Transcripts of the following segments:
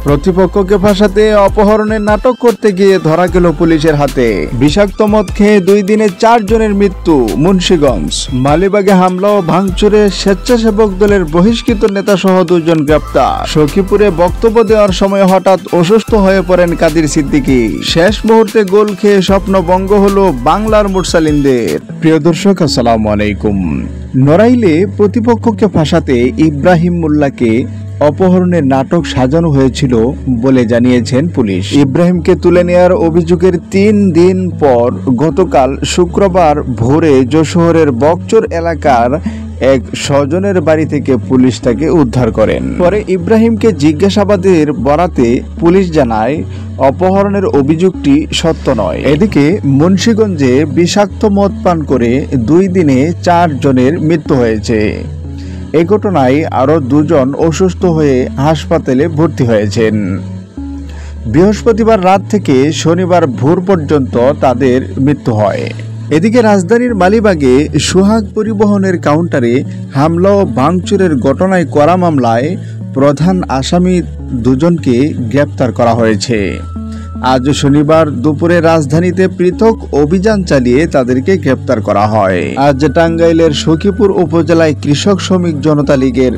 প্রতিপক্ষকে ফাঁসাতে অপহরণের নাটক করতে গিয়ে ধরা গেল পুলিশের হাতে। বিষাক্ত মদ খেয়ে 2 দিনে 4 জনের মৃত্যু মুন্সিগঞ্জ। মালিবাগে হামলা ও ভাঙচুরে স্বেচ্ছাসেবক দলের বহিষ্কৃত নেতা সহ 2 জন গ্রেপ্তার। সখীপুরে বক্তব্য দেওয়ার সময় হঠাৎ অসুস্থ হয়ে পড়েন কাদের সিদ্দিকী। শেষ মুহূর্তে গোল খেয়ে স্বপ্ন ভঙ্গ হলো বাংলার মুরসালিনদের। প্রিয় দর্শক, আসসালামু আলাইকুম। নড়াইলে প্রতিপক্ষকে ফাঁসাতে ইব্রাহিম মোল্লাকে অপহরণের নাটক সাজানো হয়েছিল বলে জানিয়েছেন পুলিশ। ইব্রাহিমকে তুলে নেয়ার অভিযোগের 3 দিন পর গতকাল শুক্রবার ভোরে যশোরের বকচর এলাকার এক স্বজনের বাড়ি থেকে পুলিশ তাকে উদ্ধার করেন। পরে ইব্রাহিমকে জিজ্ঞাসাবাদের বরাতে পুলিশ জানায় অপহরণের অভিযোগটি সত্য নয়। এদিকে মুন্সিগঞ্জে বিষাক্ত মদ পান করে 2 দিনে 4 জনের মৃত্যু হয়েছে। এই ঘটনায় আরো 2 জন অসুস্থ হয়ে হাসপাতালে ভর্তি হয়েছেন। বৃহস্পতিবার রাত থেকে শনিবার ভোর পর্যন্ত তাদের মৃত্যু হয়। এদিকে রাজধানীর মালিবাগে সোহাগ পরিবহনের কাউন্টারে হামলা ও ভাঙচুরের ঘটনায় করা মামলায় প্রধান আসামি 2 জনকে গ্রেপ্তার করা হয়েছে। আজ শনিবার দুপুরে রাজধানীতে পৃথক অভিযান চালিয়ে তাদেরকে গ্রেপ্তার করা হয়। আজ টাঙ্গাইলের সখীপুর উপজেলায় কৃষক শ্রমিক জনতা লীগের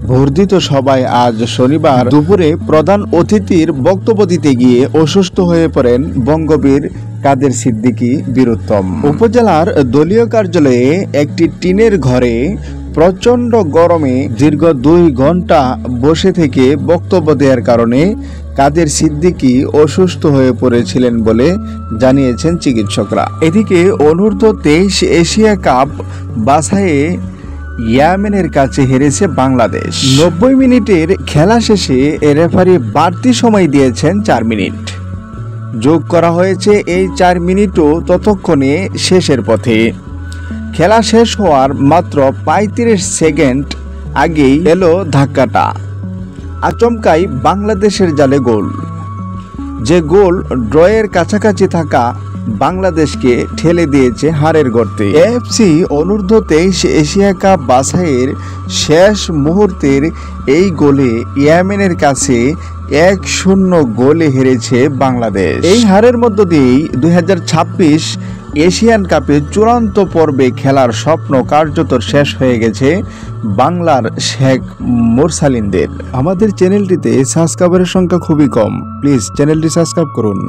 বর্ধিত সভায় আজ শনিবার দুপুরে প্রধান অতিথির বক্তব্য দিতে গিয়ে অসুস্থ হয়ে পড়েন বঙ্গবীর কাদের সিদ্দিকী বীরুত্তম। উপজেলার দলীয় কার্যালয়ে একটি টিনের ঘরে প্রচন্ড গরমে দীর্ঘ 2 ঘন্টা বসে থেকে বক্তব্য দেওয়ার কারণে কাদের সিদ্দিকী অসুস্থ হয়ে পড়েছিলেন বলে জানিয়েছেন চিকিৎসকরা। এদিকে অনূর্ধ্ব 23 এশিয়া কাপ বাছাইয়ে ইয়েমেনের কাছে হেরেছে বাংলাদেশ। 90 মিনিটের খেলা শেষে রেফারি বাড়তি সময় দিয়েছেন 4 মিনিট। যোগ করা হয়েছে এই 4 মিনিটও ততক্ষণে শেষের পথে। খেলা শেষ হওয়ার মাত্র 35 সেকেন্ড আগেই এলো ধাক্কাটা। আচমকাই বাংলাদেশের জালে গোল। যে গোল ড্রয়ের কাছাকাছি থাকা বাংলাদেশকে ঠেলে দিয়েছে হারের গর্তে। এএফসি অনূর্ধ্ব 23 এশিয়া কাপ বাছাইয়ের শেষ মুহূর্তের এই গোলে ইয়েমেনের কাছে 1-0 গোলে হেরেছে বাংলাদেশ। এই হারের মধ্য দিয়েই 2026 এশিয়ান কাপে চূড়ান্ত পর্বে খেলার স্বপ্ন কার্যত শেষ হয়ে গেছে বাংলার শেখ মুরসালিনদের। আমাদের চ্যানেলটিতে সাবস্ক্রাইবারের সংখ্যা খুবই কম, প্লিজ চ্যানেলটি সাবস্ক্রাইব করুন।